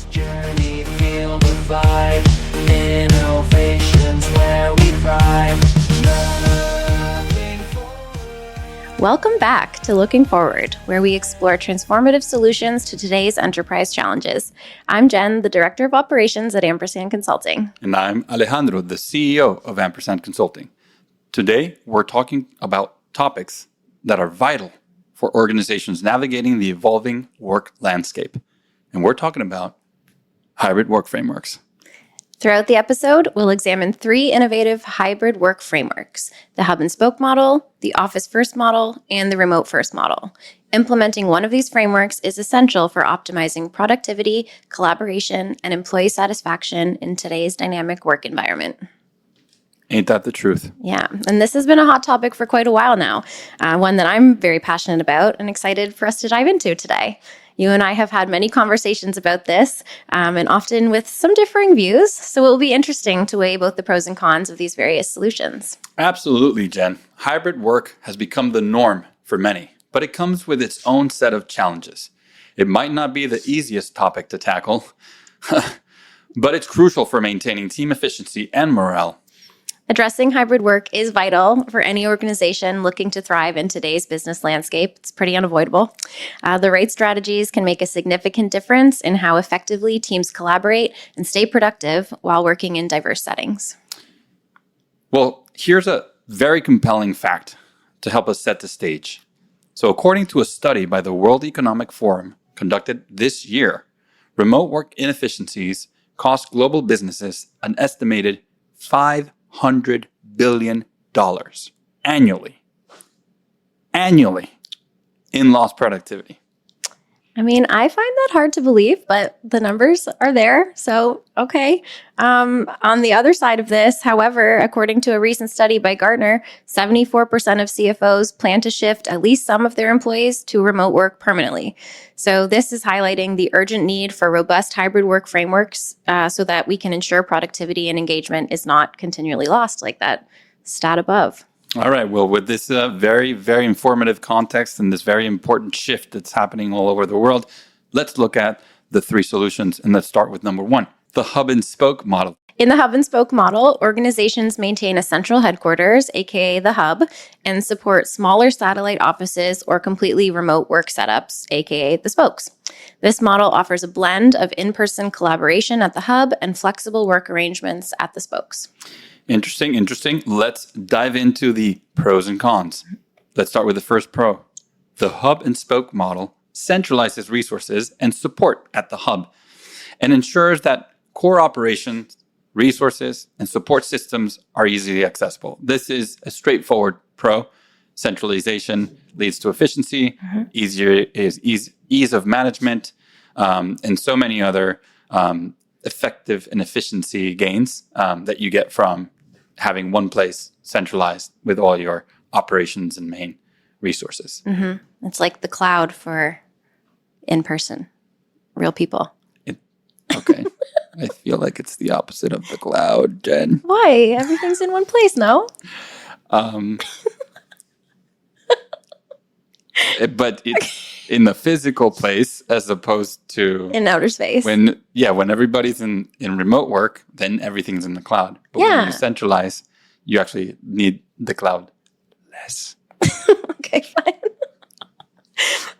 this journey, feel the vibe. Innovations where we thrive. Looking forward. Welcome back to Looking Forward, where we explore transformative solutions to today's enterprise challenges. I'm Jen, the Director of Operations at Ampersand Consulting. And I'm Alejandro, the CEO of Ampersand Consulting. Today, we're talking about topics that are vital for organizations navigating the evolving work landscape. And we're talking about hybrid work frameworks. Throughout the episode, we'll examine 3 innovative hybrid work frameworks: the hub and spoke model, the office first model, and the remote first model. Implementing one of these frameworks is essential for optimizing productivity, collaboration, and employee satisfaction in today's dynamic work environment. Ain't that the truth? Yeah, and this has been a hot topic for quite a while now, one that I'm very passionate about and excited for us to dive into today. You and I have had many conversations about this, and often with some differing views, so it will be interesting to weigh both the pros and cons of these various solutions. Absolutely, Jen. Hybrid work has become the norm for many, but it comes with its own set of challenges. It might not be the easiest topic to tackle, but it's crucial for maintaining team efficiency and morale. Addressing hybrid work is vital for any organization looking to thrive in today's business landscape. It's pretty unavoidable. The right strategies can make a significant difference in how effectively teams collaborate and stay productive while working in diverse settings. Well, here's a very compelling fact to help us set the stage. So according to a study by the World Economic Forum conducted this year, remote work inefficiencies cost global businesses an estimated $500 billion annually in lost productivity. I mean, I find that hard to believe, but the numbers are there. So, okay. On the other side of this, however, according to a recent study by Gartner, 74% of CFOs plan to shift at least some of their employees to remote work permanently. So this is highlighting the urgent need for robust hybrid work frameworks so that we can ensure productivity and engagement is not continually lost, like that stat above. All right. Well, with this very, very informative context and this very important shift that's happening all over the world, let's look at the 3 solutions. And let's start with number 1, the hub and spoke model. In the hub and spoke model, organizations maintain a central headquarters, aka the hub, and support smaller satellite offices or completely remote work setups, aka the spokes. This model offers a blend of in-person collaboration at the hub and flexible work arrangements at the spokes. Interesting. Let's dive into the pros and cons. Let's start with the first pro. The hub and spoke model centralizes resources and support at the hub and ensures that core operations, resources, and support systems are easily accessible. This is a straightforward pro. Centralization leads to efficiency, ease of management, and so many other effective and efficiency gains that you get from having one place centralized with all your operations and main resources. Mm-hmm. It's like the cloud for in-person, real people. Okay. I feel like it's the opposite of the cloud, Jen. Why? Everything's in one place, no? But it's in the physical place as opposed to in outer space. When everybody's in remote work, then everything's in the cloud. But when you centralize, you actually need the cloud less. Okay, fine.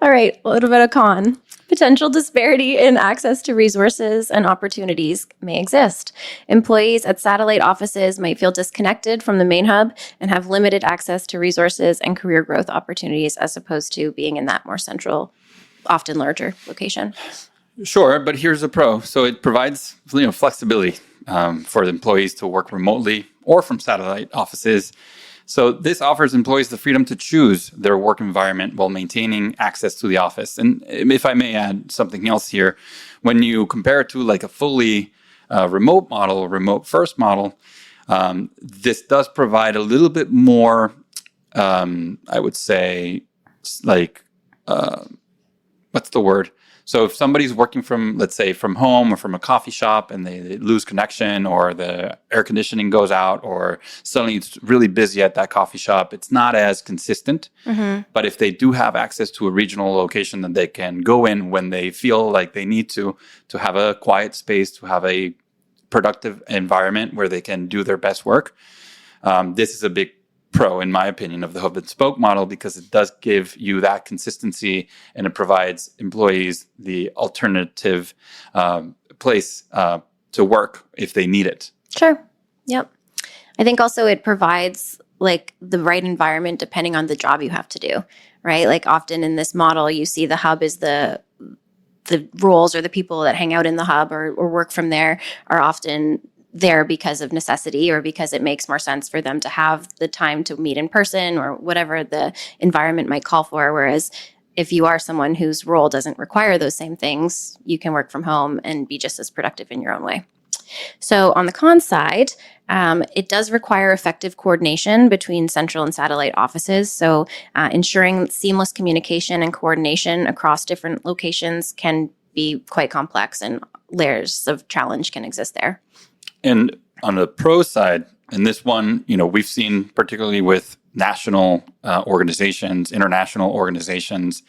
All right, a little bit of con. Potential disparity in access to resources and opportunities may exist. Employees at satellite offices might feel disconnected from the main hub and have limited access to resources and career growth opportunities as opposed to being in that more central, often larger location. Sure, but here's a pro. So it provides flexibility for the employees to work remotely or from satellite offices. So this offers employees the freedom to choose their work environment while maintaining access to the office. And if I may add something else here, when you compare it to like a fully remote model, remote first model, this does provide a little bit more, I would say, like, what's the word? So if somebody's working from, let's say, from home or from a coffee shop and they lose connection or the air conditioning goes out or suddenly it's really busy at that coffee shop, it's not as consistent. But if they do have access to a regional location that they can go in when they feel like they need to have a quiet space, to have a productive environment where they can do their best work, this is a big pro, in my opinion, of the hub and spoke model, because it does give you that consistency and it provides employees the alternative place to work if they need it. Sure. Yep. I think also it provides like the right environment depending on the job you have to do, right? Like often in this model, you see the hub is the roles or the people that hang out in the hub or work from there are often there because of necessity or because it makes more sense for them to have the time to meet in person or whatever the environment might call for. Whereas if you are someone whose role doesn't require those same things, you can work from home and be just as productive in your own way. So on the con side, it does require effective coordination between central and satellite offices. So ensuring seamless communication and coordination across different locations can be quite complex and layers of challenge can exist there. And on the pro side, and this one, we've seen particularly with national organizations, international organizations,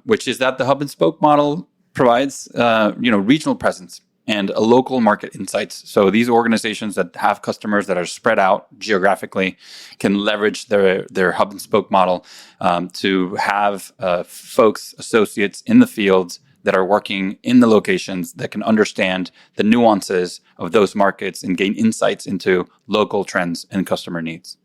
which is that the hub and spoke model provides, regional presence and a local market insights. So these organizations that have customers that are spread out geographically can leverage their hub and spoke model to have folks, associates in the fields that are working in the locations that can understand the nuances of those markets and gain insights into local trends and customer needs.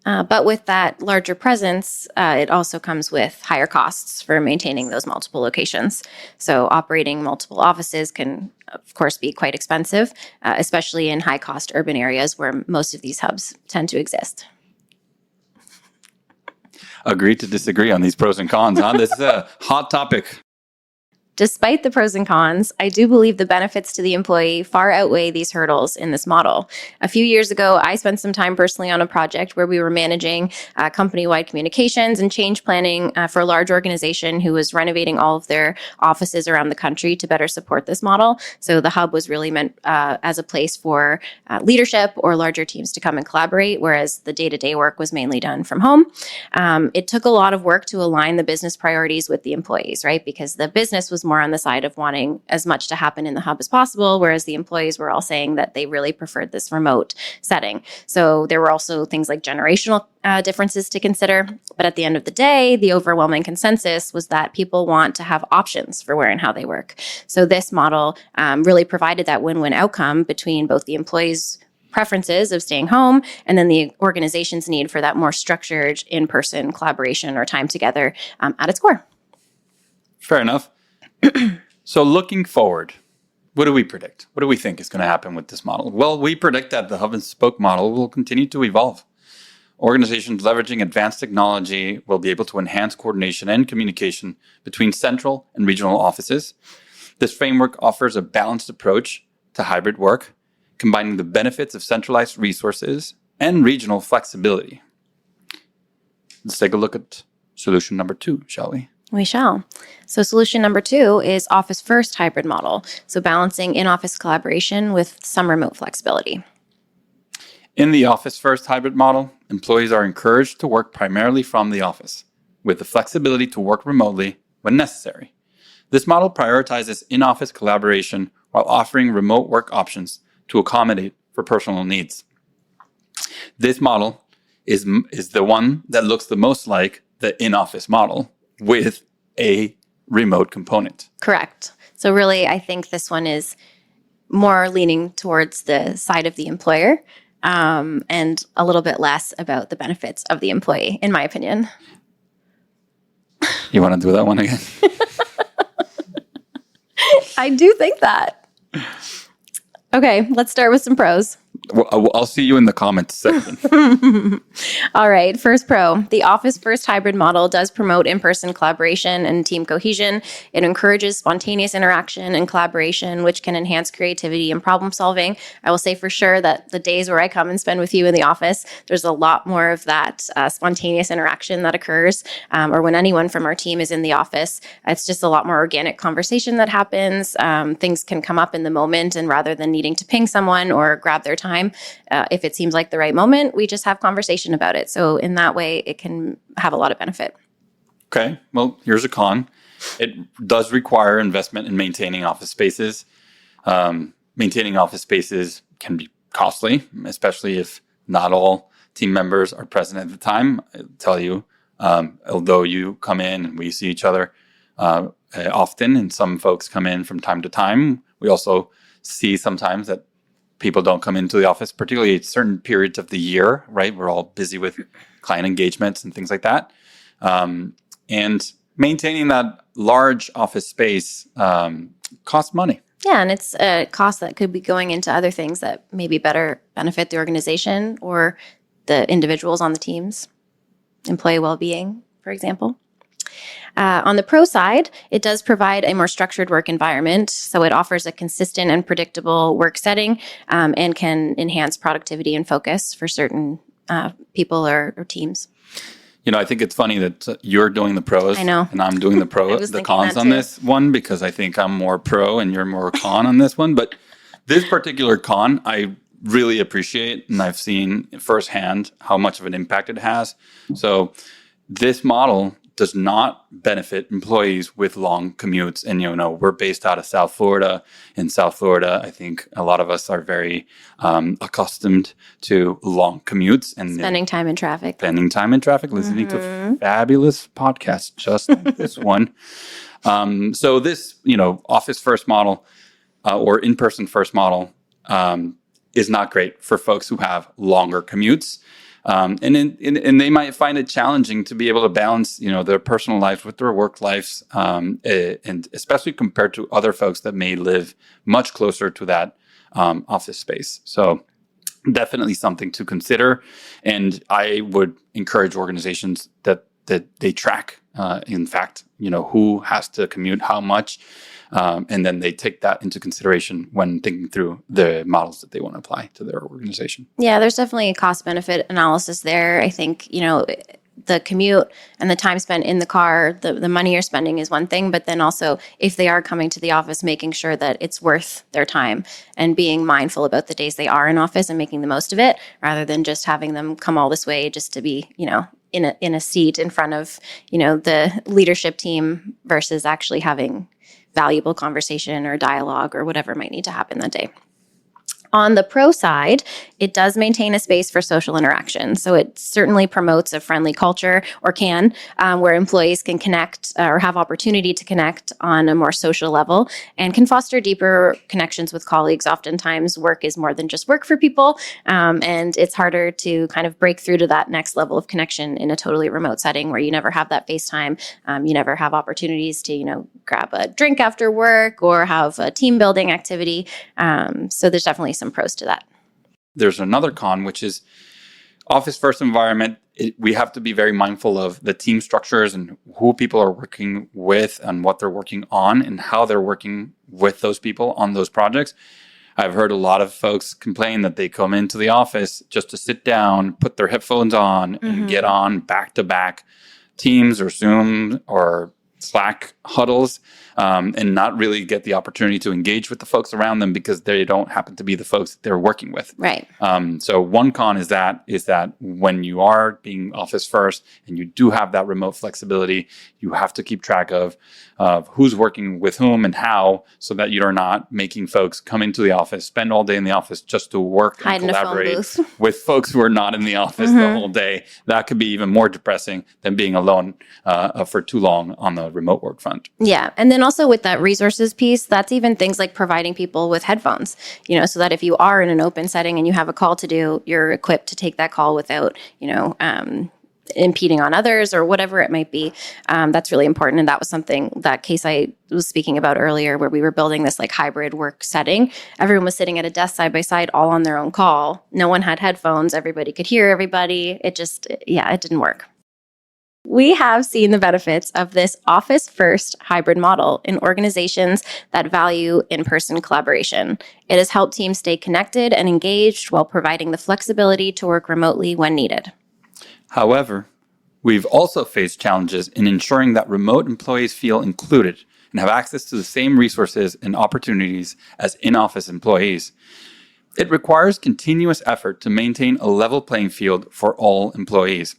But with that larger presence, it also comes with higher costs for maintaining those multiple locations. So operating multiple offices can, of course, be quite expensive, especially in high-cost urban areas where most of these hubs tend to exist. Agree to disagree on these pros and cons, huh? This is a hot topic. Despite the pros and cons, I do believe the benefits to the employee far outweigh these hurdles in this model. A few years ago, I spent some time personally on a project where we were managing company-wide communications and change planning for a large organization who was renovating all of their offices around the country to better support this model. So the hub was really meant as a place for leadership or larger teams to come and collaborate, whereas the day-to-day work was mainly done from home. It took a lot of work to align the business priorities with the employees, right? Because the business was more on the side of wanting as much to happen in the hub as possible, whereas the employees were all saying that they really preferred this remote setting. So there were also things like generational differences to consider. But at the end of the day, the overwhelming consensus was that people want to have options for where and how they work. So this model really provided that win-win outcome between both the employees' preferences of staying home and then the organization's need for that more structured in-person collaboration or time together at its core. Fair enough. So looking forward, what do we predict? What do we think is going to happen with this model? Well, we predict that the hub and spoke model will continue to evolve. Organizations leveraging advanced technology will be able to enhance coordination and communication between central and regional offices. This framework offers a balanced approach to hybrid work, combining the benefits of centralized resources and regional flexibility. Let's take a look at solution number 2, shall we? We shall. So solution number 2 is office first hybrid model. So balancing in-office collaboration with some remote flexibility. In the office first hybrid model, employees are encouraged to work primarily from the office, with the flexibility to work remotely when necessary. This model prioritizes in-office collaboration while offering remote work options to accommodate for personal needs. This model is the one that looks the most like the in-office model, with a remote component. Correct. So really, I think this one is more leaning towards the side of the employer and a little bit less about the benefits of the employee, in my opinion. You want to do that one again? I do think that. Okay, let's start with some pros. I'll see you in the comments section. All right. First pro, the Office First hybrid model does promote in-person collaboration and team cohesion. It encourages spontaneous interaction and collaboration, which can enhance creativity and problem solving. I will say for sure that the days where I come and spend with you in the office, there's a lot more of that spontaneous interaction that occurs, or when anyone from our team is in the office. It's just a lot more organic conversation that happens. Things can come up in the moment, and rather than needing to ping someone or grab their time, if it seems like the right moment, we just have conversation about it. So in that way, it can have a lot of benefit. Okay, well, here's a con. It does require investment in maintaining office spaces. Maintaining office spaces can be costly, especially if not all team members are present at the time. I'll tell you, although you come in and we see each other often, and some folks come in from time to time, we also see sometimes that people don't come into the office, particularly at certain periods of the year, right? We're all busy with client engagements and things like that. And maintaining that large office space costs money. Yeah, and it's a cost that could be going into other things that maybe better benefit the organization or the individuals on the teams. Employee well-being, for example. On the pro side, it does provide a more structured work environment. So it offers a consistent and predictable work setting, and can enhance productivity and focus for certain people or teams. You know, I think it's funny that you're doing the pros. I know. And I'm doing the cons on this one, because I think I'm more pro and you're more con on this one. But this particular con, I really appreciate, and I've seen firsthand how much of an impact it has. So this model does not benefit employees with long commutes. And, we're based out of South Florida. In South Florida, I think a lot of us are very accustomed to long commutes. And spending time in traffic, listening to fabulous podcasts just like this one. So this, office first model or in-person first model is not great for folks who have longer commutes. And they might find it challenging to be able to balance, their personal lives with their work lives, and especially compared to other folks that may live much closer to that office space. So definitely something to consider. And I would encourage organizations that they track, in fact, who has to commute how much. And then they take that into consideration when thinking through the models that they want to apply to their organization. Yeah, there's definitely a cost-benefit analysis there. I think, the commute and the time spent in the car, the money you're spending is one thing, but then also if they are coming to the office, making sure that it's worth their time and being mindful about the days they are in office and making the most of it, rather than just having them come all this way just to be, in a seat in front of, the leadership team versus actually having valuable conversation or dialogue or whatever might need to happen that day. On the pro side, it does maintain a space for social interaction. So it certainly promotes a friendly culture, or can, where employees can connect or have opportunity to connect on a more social level, and can foster deeper connections with colleagues. Oftentimes, work is more than just work for people, and it's harder to kind of break through to that next level of connection in a totally remote setting where you never have that FaceTime, you never have opportunities to, grab a drink after work or have a team building activity. So there's definitely some pros to that. There's another con, which is office first environment. We have to be very mindful of the team structures and who people are working with and what they're working on and how they're working with those people on those projects. I've heard a lot of folks complain that they come into the office just to sit down, put their headphones on, and get on back-to-back Teams or Zoom or Slack huddles, and not really get the opportunity to engage with the folks around them because they don't happen to be the folks that they're working with. Right. So one con is that when you are being office first and you do have that remote flexibility, you have to keep track of who's working with whom and how, so that you are not making folks come into the office, spend all day in the office just to work Hide and collaborate in a phone booth. with folks who are not in the office the whole day. That could be even more depressing than being alone for too long on the remote work front. Yeah. And then also with that resources piece, that's even things like providing people with headphones, so that if you are in an open setting and you have a call to do, you're equipped to take that call without, impeding on others or whatever it might be. That's really important. And that was something, that case I was speaking about earlier, where we were building this like hybrid work setting. Everyone was sitting at a desk side by side, all on their own call. No one had headphones. Everybody could hear everybody. It didn't work. We have seen the benefits of this office-first hybrid model in organizations that value in-person collaboration. It has helped teams stay connected and engaged while providing the flexibility to work remotely when needed. However, we've also faced challenges in ensuring that remote employees feel included and have access to the same resources and opportunities as in-office employees. It requires continuous effort to maintain a level playing field for all employees.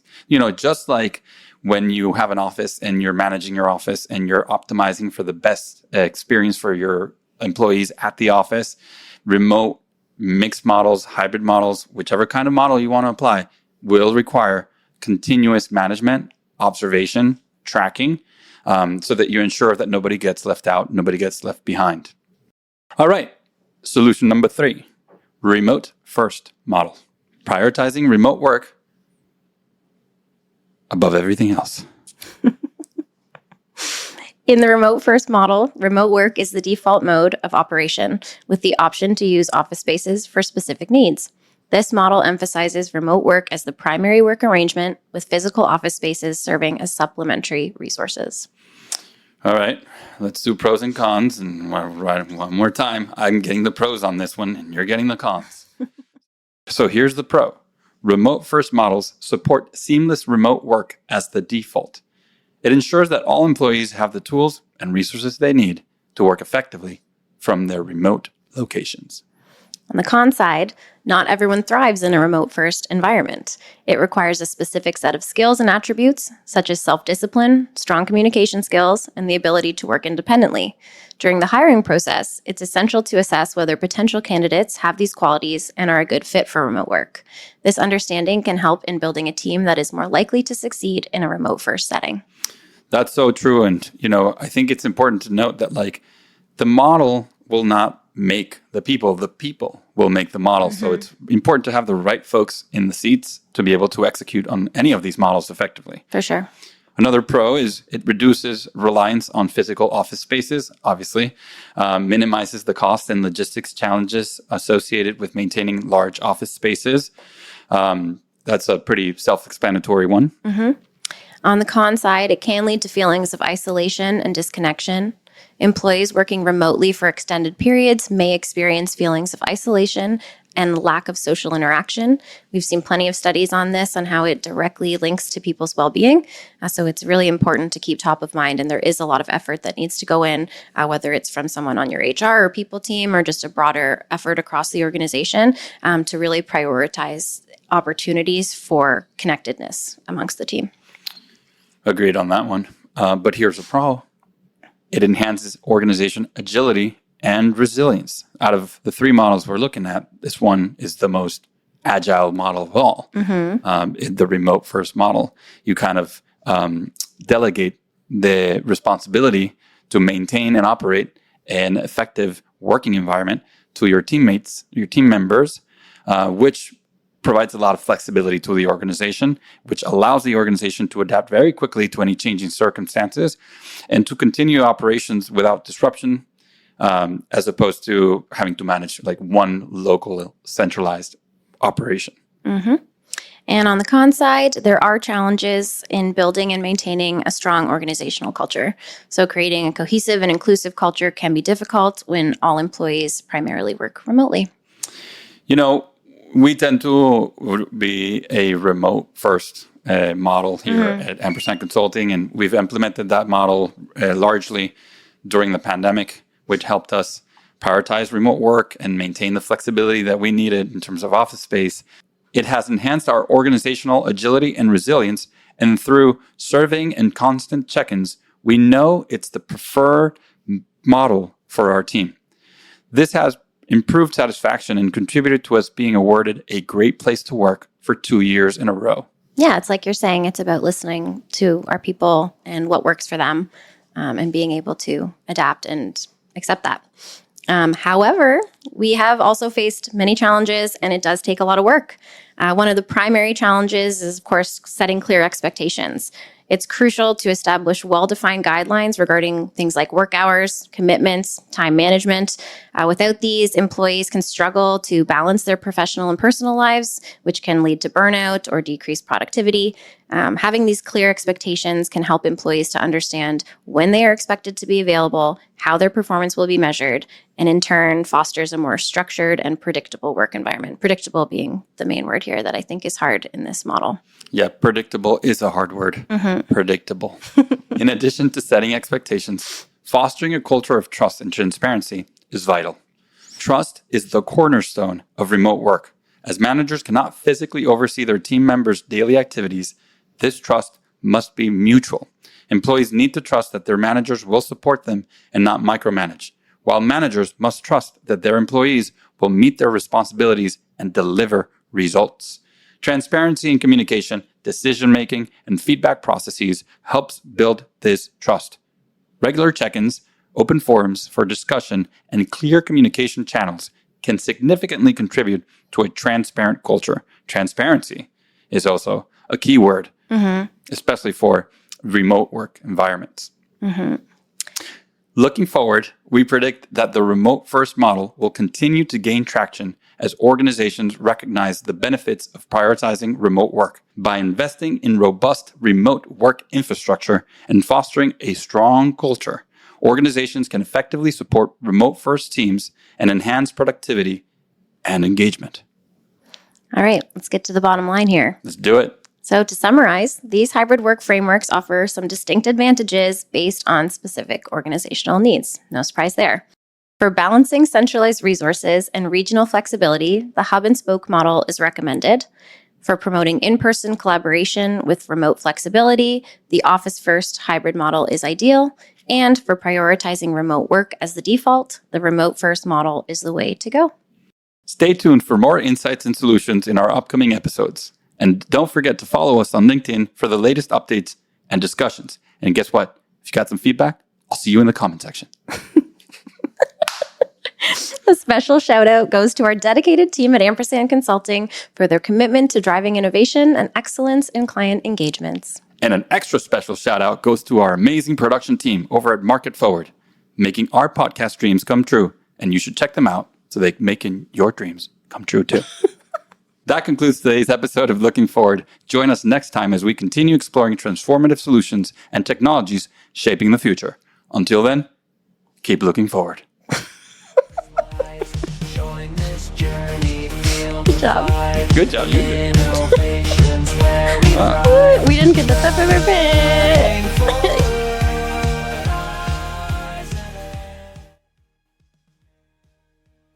Just like when you have an office and you're managing your office and you're optimizing for the best experience for your employees at the office, remote, mixed models, hybrid models, whichever kind of model you want to apply, will require continuous management, observation, tracking, so that you ensure that nobody gets left out, nobody gets left behind. All right, solution number 3, remote first model. Prioritizing remote work above everything else. In the remote first model, remote work is the default mode of operation with the option to use office spaces for specific needs. This model emphasizes remote work as the primary work arrangement, with physical office spaces serving as supplementary resources. All right, let's do pros and cons. And one more time, I'm getting the pros on this one and you're getting the cons. So here's the pro. Remote first models support seamless remote work as the default. It ensures that all employees have the tools and resources they need to work effectively from their remote locations. On the con side, not everyone thrives in a remote-first environment. It requires a specific set of skills and attributes, such as self-discipline, strong communication skills, and the ability to work independently. During the hiring process, it's essential to assess whether potential candidates have these qualities and are a good fit for remote work. This understanding can help in building a team that is more likely to succeed in a remote-first setting. That's so true. And, I think it's important to note that, the model will not make the people will make the model. Mm-hmm. So it's important to have the right folks in the seats to be able to execute on any of these models effectively. For sure. Another pro is it reduces reliance on physical office spaces, obviously, minimizes the cost and logistics challenges associated with maintaining large office spaces. That's a pretty self-explanatory one. Mm-hmm. On the con side, it can lead to feelings of isolation and disconnection. Employees working remotely for extended periods may experience feelings of isolation and lack of social interaction. We've seen plenty of studies on this, on how it directly links to people's well-being. So it's really important to keep top of mind. And there is a lot of effort that needs to go in, whether it's from someone on your HR or people team or just a broader effort across the organization, to really prioritize opportunities for connectedness amongst the team. Agreed on that one. But here's a pro. It enhances organization agility and resilience. Out of the 3 models we're looking at, this one is the most agile model of all. Mm-hmm. The remote first model. You kind of delegate the responsibility to maintain and operate an effective working environment to your teammates, your team members, which provides a lot of flexibility to the organization, which allows the organization to adapt very quickly to any changing circumstances and to continue operations without disruption, as opposed to having to manage one local centralized operation. Mm-hmm. And on the con side, there are challenges in building and maintaining a strong organizational culture. So creating a cohesive and inclusive culture can be difficult when all employees primarily work remotely. We tend to be a remote first model here at Ampersand Consulting, and we've implemented that model largely during the pandemic, which helped us prioritize remote work and maintain the flexibility that we needed in terms of office space. It has enhanced our organizational agility and resilience, and through surveying and constant check-ins, we know it's the preferred model for our team. This has improved satisfaction and contributed to us being awarded a great place to work for 2 years in a row. Yeah, it's like you're saying, it's about listening to our people and what works for them, and being able to adapt and accept that. However, we have also faced many challenges, and it does take a lot of work. One of the primary challenges is, of course, setting clear expectations. It's crucial to establish well-defined guidelines regarding things like work hours, commitments, time management. Without these, employees can struggle to balance their professional and personal lives, which can lead to burnout or decreased productivity. Having these clear expectations can help employees to understand when they are expected to be available, how their performance will be measured, and in turn fosters a more structured and predictable work environment. Predictable being the main word here that I think is hard in this model. Yeah, predictable is a hard word. Predictable. In addition to setting expectations, fostering a culture of trust and transparency is vital. Trust is the cornerstone of remote work. As managers cannot physically oversee their team members' daily activities, this trust must be mutual. Employees need to trust that their managers will support them and not micromanage, while managers must trust that their employees will meet their responsibilities and deliver results. Transparency in communication, decision-making, and feedback processes helps build this trust. Regular check-ins, open forums for discussion, and clear communication channels can significantly contribute to a transparent culture. Transparency is also a key word, especially for remote work environments. Looking forward, we predict that the remote-first model will continue to gain traction as organizations recognize the benefits of prioritizing remote work. By investing in robust remote work infrastructure and fostering a strong culture, organizations can effectively support remote-first teams and enhance productivity and engagement. All right, let's get to the bottom line here. Let's do it. So to summarize, these hybrid work frameworks offer some distinct advantages based on specific organizational needs. No surprise there. For balancing centralized resources and regional flexibility, the hub and spoke model is recommended. For promoting in-person collaboration with remote flexibility, the office-first hybrid model is ideal. And for prioritizing remote work as the default, the remote-first model is the way to go. Stay tuned for more insights and solutions in our upcoming episodes. And don't forget to follow us on LinkedIn for the latest updates and discussions. And guess what? If you got some feedback, I'll see you in the comment section. A special shout out goes to our dedicated team at Ampersand Consulting for their commitment to driving innovation and excellence in client engagements. And an extra special shout out goes to our amazing production team over at Market Forward, making our podcast dreams come true. And you should check them out so they can make your dreams come true too. That concludes today's episode of Looking Forward. Join us next time as we continue exploring transformative solutions and technologies shaping the future. Until then, keep looking forward. Good job. Good job, you did. Innovations where we We didn't get the tip of our pin.